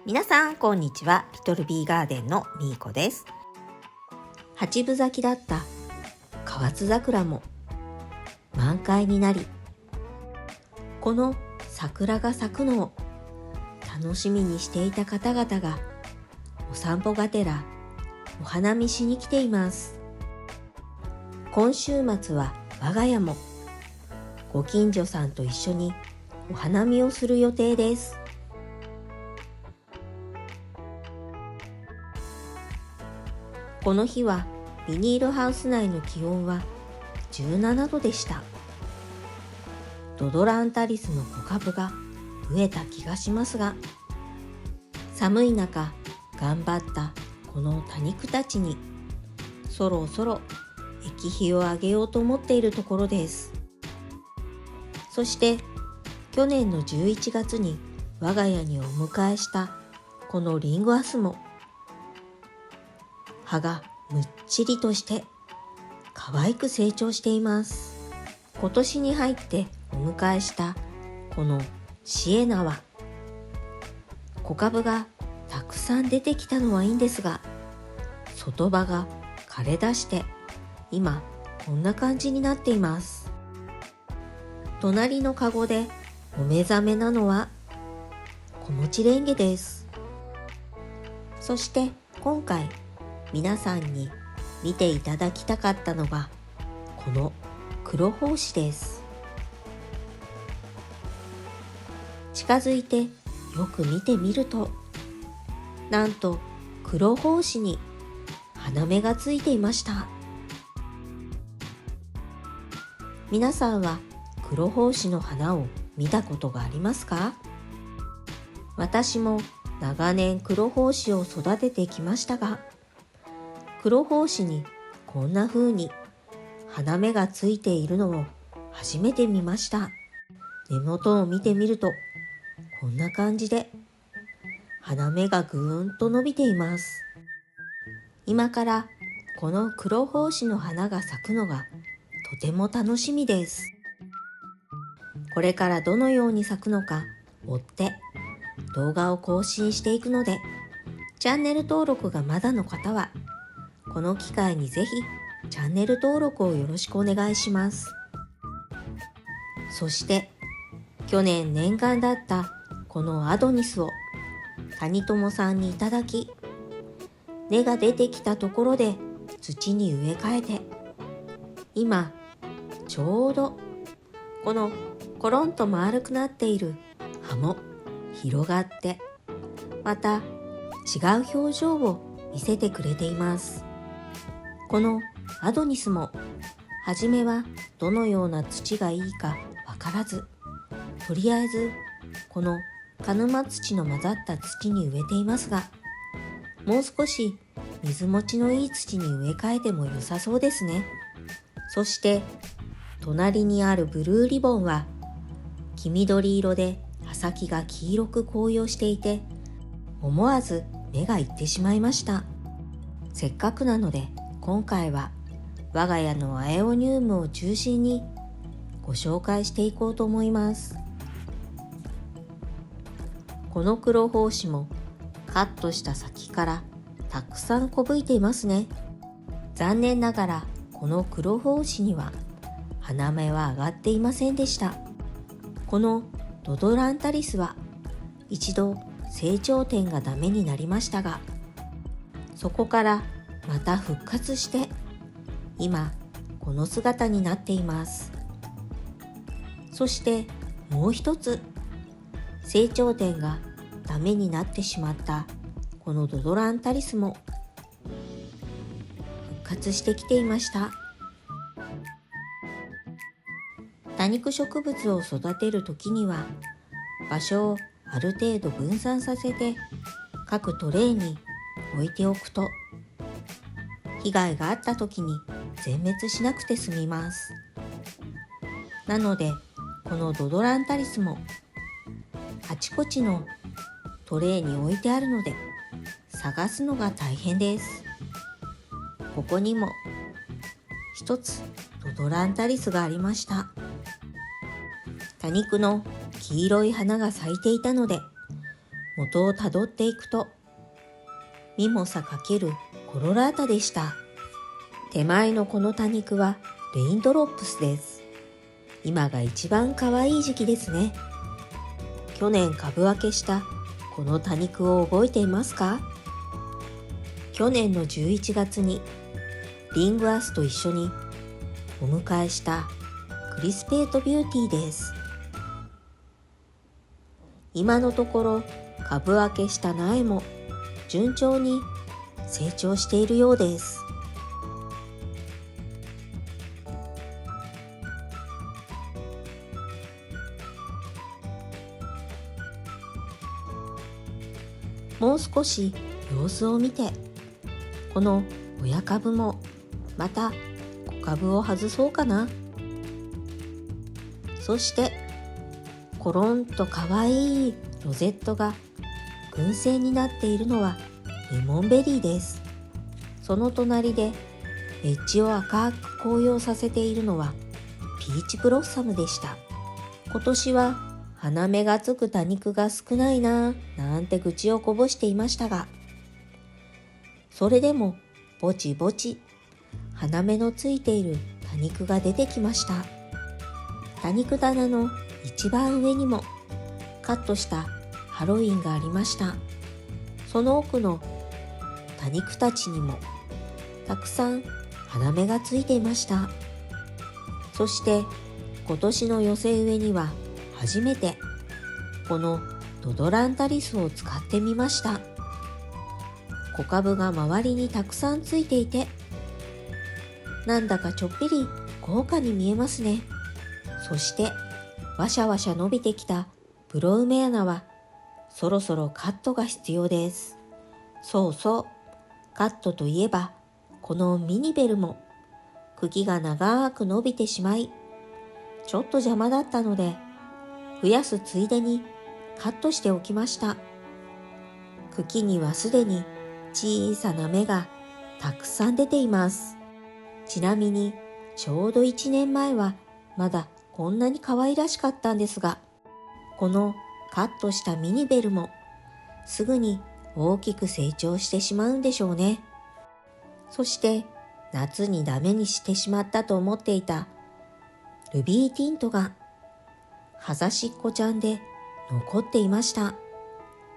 皆さんこんにちは。リトルビーガーデンのみーこです。八分咲きだった河津桜も満開になり、この桜が咲くのを楽しみにしていた方々がお散歩がてらお花見しに来ています。今週末は我が家もご近所さんと一緒にお花見をする予定です。この日はビニールハウス内の気温は17度でした。ドドランタリスの小株が増えた気がしますが、寒い中頑張ったこの多肉たちにそろそろ液肥をあげようと思っているところです。そして去年の11月に我が家にお迎えしたこのリンゴアスも葉がむっちりとして可愛く成長しています。今年に入ってお迎えしたこのシエナは小株がたくさん出てきたのはいいんですが、外葉が枯れ出して今こんな感じになっています。隣のカゴでお目覚めなのは子持ちレンゲです。そして今回皆さんに見ていただきたかったのがこの黒胞子です。近づいてよく見てみると、なんと黒胞子に花芽がついていました。皆さんは黒胞子の花を見たことがありますか？私も長年黒胞子を育ててきましたが、黒胞子にこんな風に花芽がついているのを初めて見ました。根元を見てみるとこんな感じで花芽がぐーんと伸びています。今からこの黒胞子の花が咲くのがとても楽しみです。これからどのように咲くのか追って動画を更新していくので、チャンネル登録がまだの方はこの機会にぜひチャンネル登録をよろしくお願いします。そして去年念願だったこのアドニスを谷友さんにいただき、根が出てきたところで土に植え替えて、今ちょうどこのコロンと丸くなっている葉も広がって、また違う表情を見せてくれています。このアドニスも初めはどのような土がいいかわからず、とりあえずこの鹿沼土の混ざった土に植えていますが、もう少し水持ちのいい土に植え替えても良さそうですね。そして隣にあるブルーリボンは黄緑色で葉先が黄色く紅葉していて、思わず目がいってしまいました。せっかくなので今回は我が家のアエオニウムを中心にご紹介していこうと思います。この黒胞子もカットした先からたくさんこぶいていますね。残念ながらこの黒胞子には花芽は上がっていませんでした。このドドランタリスは一度成長点がダメになりましたが、そこからまた復活して今この姿になっています。そしてもう一つ成長点がダメになってしまったこのドドランタリスも復活してきていました。多肉植物を育てるときには場所をある程度分散させて各トレイに置いておくと、被害があった時に全滅しなくて済みます。なのでこのドドランタリスもあちこちのトレイに置いてあるので探すのが大変です。ここにも一つドドランタリスがありました。多肉の黄色い花が咲いていたので、元をたどっていくと、ミモサ×コロラータでした。手前のこの多肉はレインドロップスです。今が一番可愛い時期ですね。去年株分けしたこの多肉を覚えていますか？去年の11月にリングアスと一緒にお迎えしたクリスペートビューティーです。今のところ株分けした苗も順調に成長しているようです。もう少し様子を見て、この親株もまた子株を外そうかな。そしてコロンとかわいいロゼットが群生になっているのはレモンベリーです。その隣でエッジを赤く紅葉させているのはピーチブロッサムでした。今年は花芽がつく多肉が少ないななんて愚痴をこぼしていましたが、それでもぼちぼち花芽のついている多肉が出てきました。多肉棚の一番上にもカットしたハロウィンがありました。その奥の多肉たちにもたくさん花芽がついていました。そして今年の寄せ植えには初めてこのドドランタリスを使ってみました。小株が周りにたくさんついていて、なんだかちょっぴり豪華に見えますね。そしてわしゃわしゃ伸びてきたブロウメアナはそろそろカットが必要です。そうそう、カットといえばこのミニベルも茎が長く伸びてしまいちょっと邪魔だったので、増やすついでにカットしておきました。茎にはすでに小さな芽がたくさん出ています。ちなみにちょうど1年前はまだこんなに可愛らしかったんですが、このカットしたミニベルもすぐに大きく成長してしまうんでしょうね。そして夏にダメにしてしまったと思っていたルビーティントが葉ざしっこちゃんで残っていました。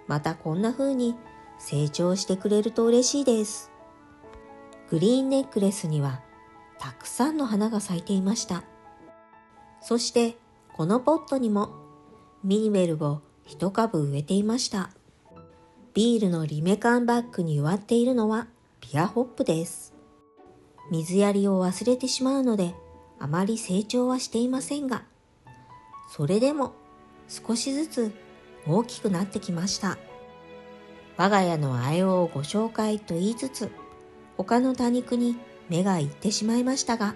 またこんな風に成長してくれると嬉しいです。グリーンネックレスにはたくさんの花が咲いていました。そしてこのポットにもミニベルを一株植えていました。ビールのリメ缶バッグに植わっているのはピアホップです。水やりを忘れてしまうのであまり成長はしていませんが、それでも少しずつ大きくなってきました。我が家のあえをご紹介と言いつつ、他の多肉に目がいってしまいましたが、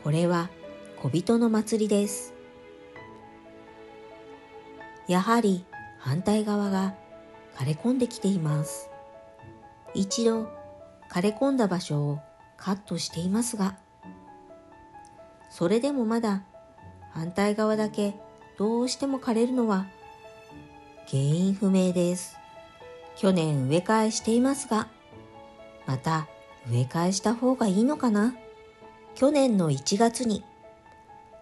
これは小人の祭りです。やはり反対側が枯れ込んできています。一度枯れ込んだ場所をカットしていますが、それでもまだ反対側だけどうしても枯れるのは原因不明です。去年植え替えしていますが、また植え替えした方がいいのかな。去年の1月に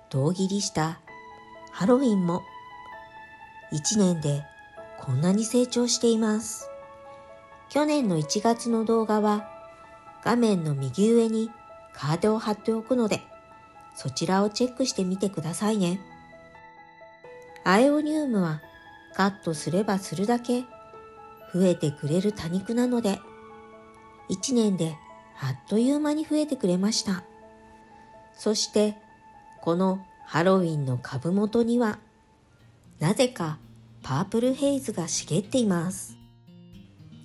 胴切りしたハロウィンも1年でこんなに成長しています。去年の1月の動画は画面の右上にカードを貼っておくので、そちらをチェックしてみてくださいね。アイオニウムはカットすればするだけ増えてくれる多肉なので、1年であっという間に増えてくれました。そしてこのハロウィンの株元にはなぜかパープルヘイズが茂っています。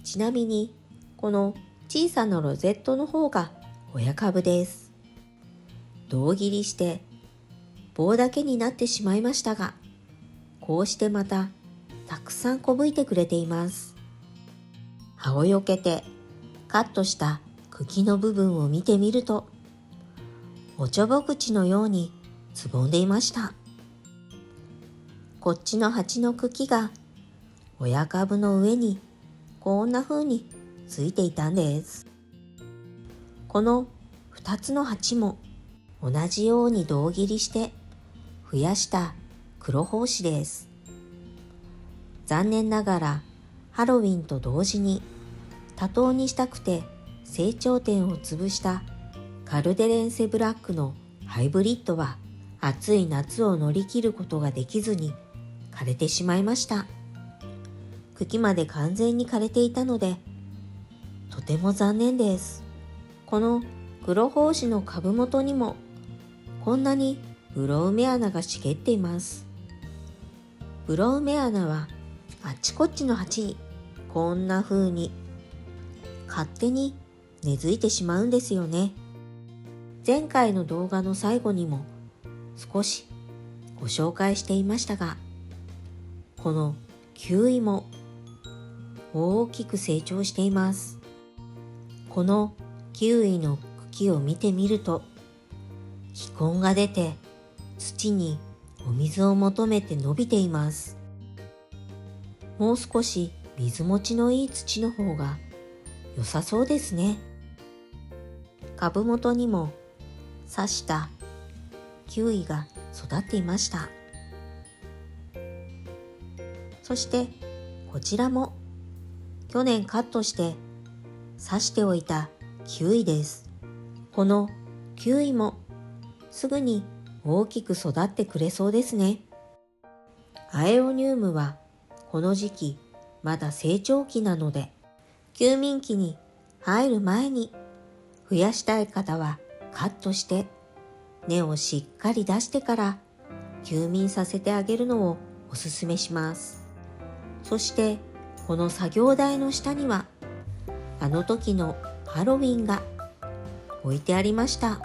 ちなみにこの小さなロゼットの方が親株です。胴切りして棒だけになってしまいましたが、こうしてまたたくさんこぶいてくれています。葉をよけてカットした茎の部分を見てみると、おちょぼ口のようにつぼんでいました。こっちの鉢の茎が親株の上にこんな風についていたんです。この2つの鉢も同じように胴切りして増やした黒胞子です。残念ながらハロウィンと同時に多頭にしたくて成長点を潰したカルデレンセブラックのハイブリッドは暑い夏を乗り切ることができずに枯れてしまいました。茎まで完全に枯れていたのでとても残念です。この黒胞子の株元にもこんなに黒梅穴が茂っています。黒梅穴はあっちこっちの鉢にこんな風に勝手に根付いてしまうんですよね。前回の動画の最後にも少しご紹介していましたが、このキウイも大きく成長しています。このキウイの茎を見てみると、気根が出て土にお水を求めて伸びています。もう少し水持ちのいい土の方が良さそうですね。株元にも刺したキウイが育っていました。そしてこちらも去年カットして刺しておいたキウイです。このキウイもすぐに大きく育ってくれそうですね。アエオニウムはこの時期まだ成長期なので、休眠期に入る前に増やしたい方はカットして根をしっかり出してから休眠させてあげるのをおすすめします。そしてこの作業台の下にはあの時のハロウィンが置いてありました。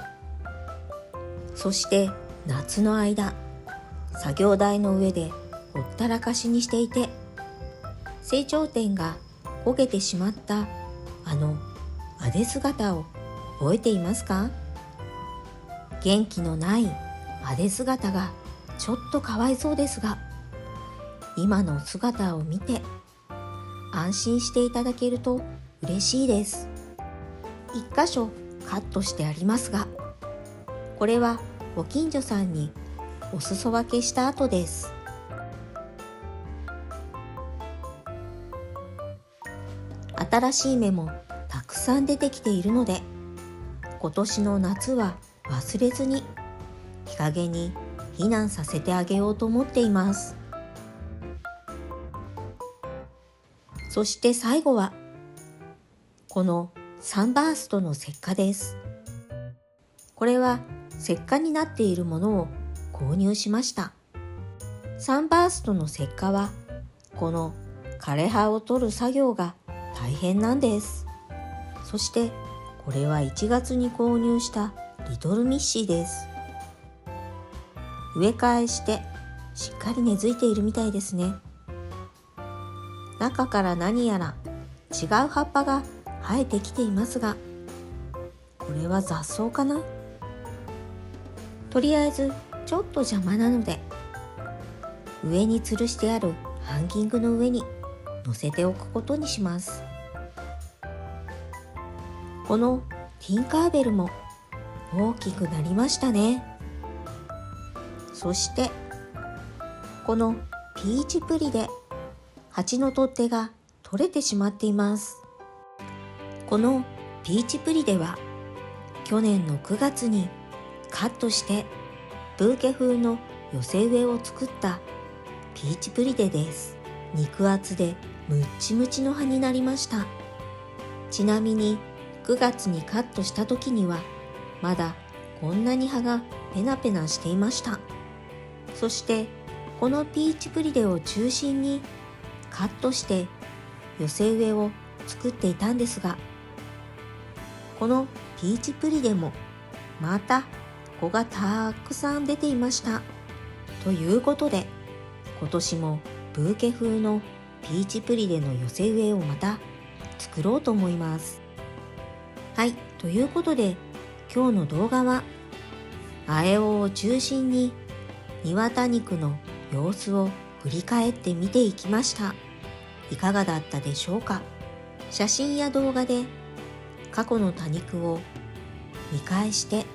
そして夏の間、作業台の上でほったらかしにしていて、成長点が焦げてしまったあのアデ姿を覚えていますか？元気のないアデ姿がちょっとかわいそうですが、今の姿を見て安心していただけると嬉しいです。一箇所カットしてありますが、これはご近所さんにお裾分けした後です。新しい芽もたくさん出てきているので、今年の夏は忘れずに日陰に避難させてあげようと思っています。そして最後はこのサンバーストの石化です。これは石化になっているものを購入しました。サンバーストの石化はこの枯れ葉を取る作業が大変なんです。そしてこれは1月に購入したリトルミッシーです。植え替えしてしっかり根付いているみたいですね。中から何やら違う葉っぱが生えてきていますが、これは雑草かな？とりあえずちょっと邪魔なので、上に吊るしてあるハンギングの上に乗せておくことにします。このティンカーベルも大きくなりましたね。そしてこのピーチプリで鉢の取っ手が取れてしまっています。このピーチプリデは去年の9月にカットしてブーケ風の寄せ植えを作ったピーチプリデです。肉厚でムッチムチの葉になりました。ちなみに9月にカットした時にはまだこんなに葉がペナペナしていました。そしてこのピーチプリデを中心にカットして寄せ植えを作っていたんですが、このピーチプリデもまた子がたくさん出ていました。ということで今年もブーケ風のピーチプリデの寄せ植えをまた作ろうと思います。はい、ということで今日の動画はアエオを中心に庭多肉の様子を振り返って見ていきました。いかがだったでしょうか。写真や動画で過去の多肉を見返して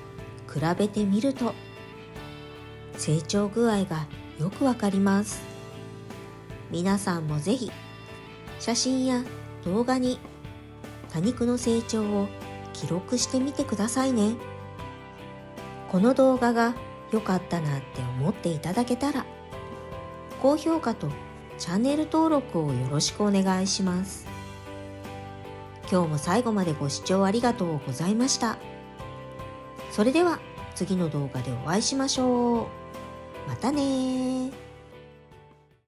比べてみると成長具合がよくわかります。皆さんもぜひ写真や動画に多肉の成長を記録してみてくださいね。この動画が良かったなって思っていただけたら高評価とチャンネル登録をよろしくお願いします。今日も最後までご視聴ありがとうございました。それでは次の動画でお会いしましょう。またねー。